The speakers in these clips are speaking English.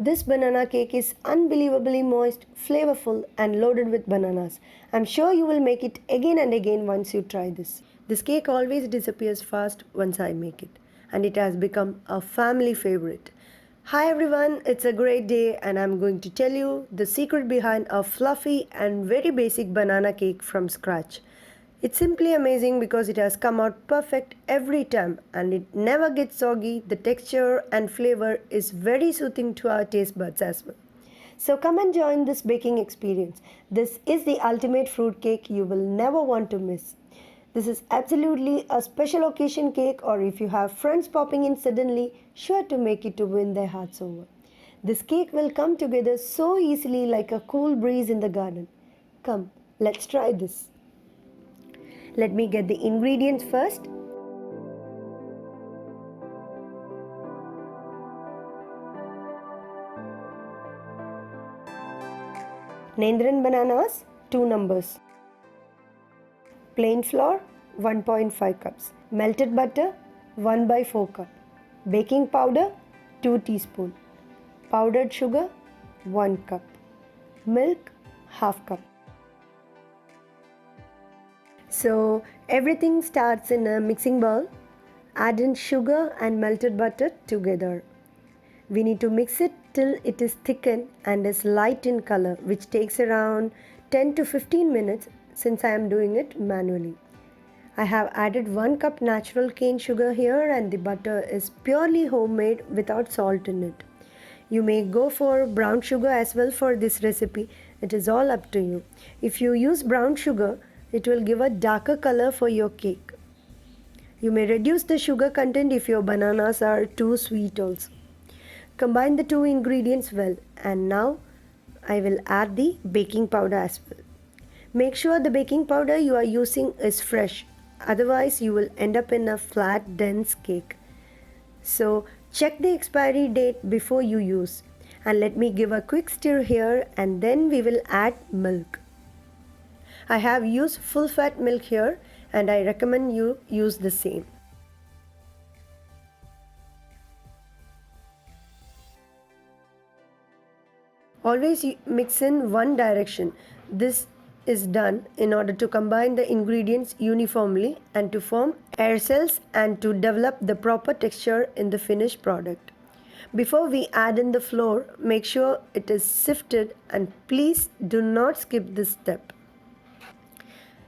This banana cake is unbelievably moist, flavorful, and loaded with bananas. I'm sure you will make it again and again once you try this. This cake always disappears fast once I make it, and it has become a family favorite. Hi everyone, it's a great day, and I'm going to tell you the secret behind a fluffy and very basic banana cake from scratch. It's simply amazing because it has come out perfect every time and it never gets soggy. The texture and flavor is very soothing to our taste buds as well. So come and join this baking experience. This is the ultimate fruit cake you will never want to miss. This is absolutely a special occasion cake, or if you have friends popping in suddenly, sure to make it to win their hearts over. This cake will come together so easily like a cool breeze in the garden. Come, let's try this. Let me get the ingredients first. Nendran bananas, 2 numbers. Plain flour, 1.5 cups. Melted butter, 1 by 4 cup. Baking powder, 2 teaspoon. Powdered sugar, 1 cup. Milk, half cup. So everything starts in a mixing bowl. Add in sugar and melted butter together. We need to mix it till it is thickened and is light in color, which takes around 10 to 15 minutes since I am doing it manually. I have added 1 cup natural cane sugar here, and the butter is purely homemade without salt in it. You may go for brown sugar as well for this recipe. It is all up to you. If you use brown sugar, it will give a darker color for your cake. You may reduce the sugar content if your bananas are too sweet also. Combine the two ingredients well, and now I will add the baking powder as well. Make sure the baking powder you are using is fresh, otherwise you will end up in a flat dense cake. So check the expiry date before you use, and let me give a quick stir here, and then we will add milk. I have used full fat milk here, and I recommend you use the same. Always mix in one direction. This is done in order to combine the ingredients uniformly and to form air cells and to develop the proper texture in the finished product. Before we add in the flour, make sure it is sifted, and please do not skip this step.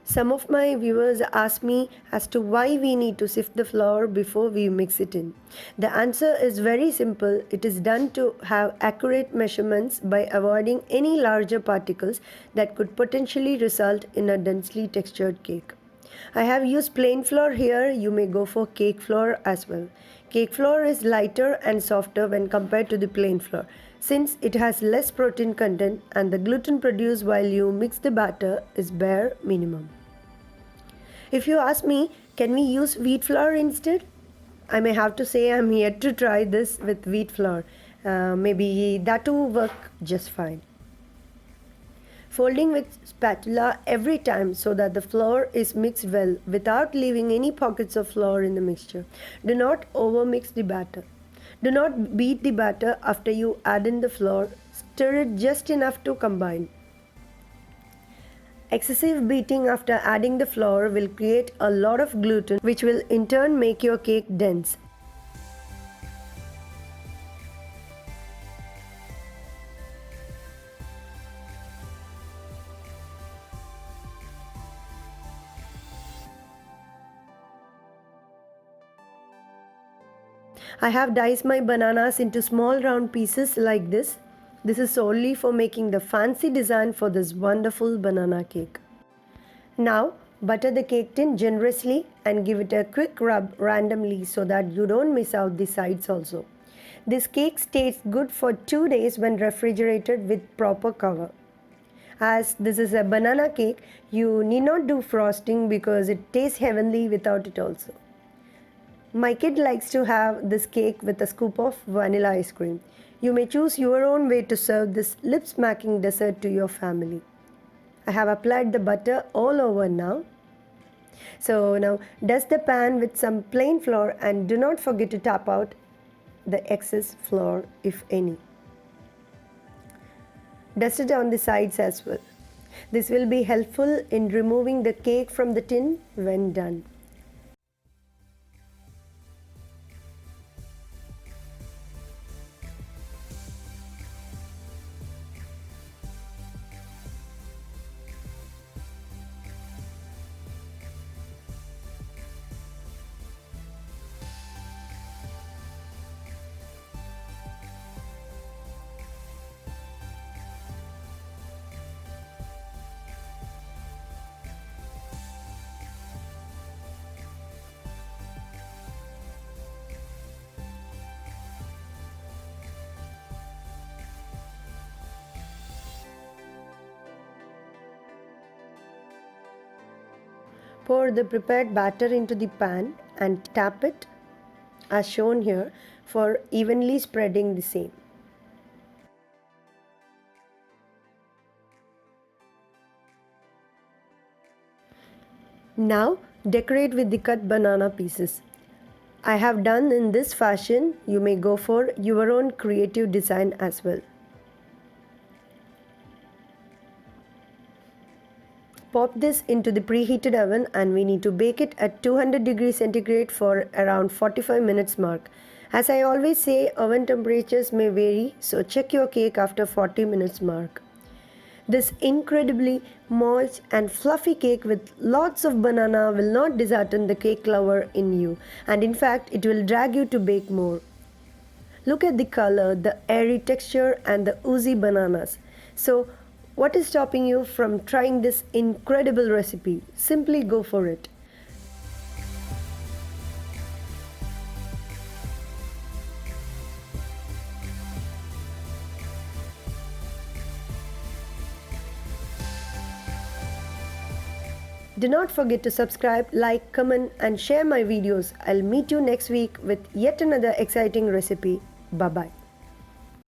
Some of my viewers ask me as to why we need to sift the flour before we mix it in. The answer is very simple. It is done to have accurate measurements by avoiding any larger particles that could potentially result in a densely textured cake. I have used plain flour here. You may go for cake flour as well. Cake flour is lighter and softer when compared to the plain flour, since it has less protein content, and the gluten produced while you mix the batter is bare minimum. If you ask me, can we use wheat flour instead? I may have to say I'm yet to try this with wheat flour. Maybe that will work just fine. Folding with spatula every time so that the flour is mixed well without leaving any pockets of flour in the mixture. Do not overmix the batter. Do not beat the batter after you add in the flour. Stir it just enough to combine. Excessive beating after adding the flour will create a lot of gluten, which will in turn make your cake dense. I have diced my bananas into small round pieces like this. This is solely for making the fancy design for this wonderful banana cake. Now, butter the cake tin generously and give it a quick rub randomly so that you don't miss out the sides also. This cake stays good for 2 days when refrigerated with proper cover. As this is a banana cake, you need not do frosting because it tastes heavenly without it also. My kid likes to have this cake with a scoop of vanilla ice cream. You may choose your own way to serve this lip-smacking dessert to your family. I have applied the butter all over now. So now dust the pan with some plain flour and do not forget to tap out the excess flour if any. Dust it on the sides as well. This will be helpful in removing the cake from the tin when done. Pour the prepared batter into the pan and tap it as shown here for evenly spreading the same. Now decorate with the cut banana pieces. I have done in this fashion. You may go for your own creative design as well. Pop this into the preheated oven and we need to bake it at 200 degrees centigrade for around 45 minutes mark. As I always say, oven temperatures may vary, so check your cake after 40 minutes mark. This incredibly moist and fluffy cake with lots of banana will not dishearten the cake lover in you, and in fact it will drag you to bake more. Look at the color, the airy texture and the oozy bananas. So what is stopping you from trying this incredible recipe? Simply go for it. Do not forget to subscribe, like, comment and share my videos. I'll meet you next week with yet another exciting recipe. Bye-bye.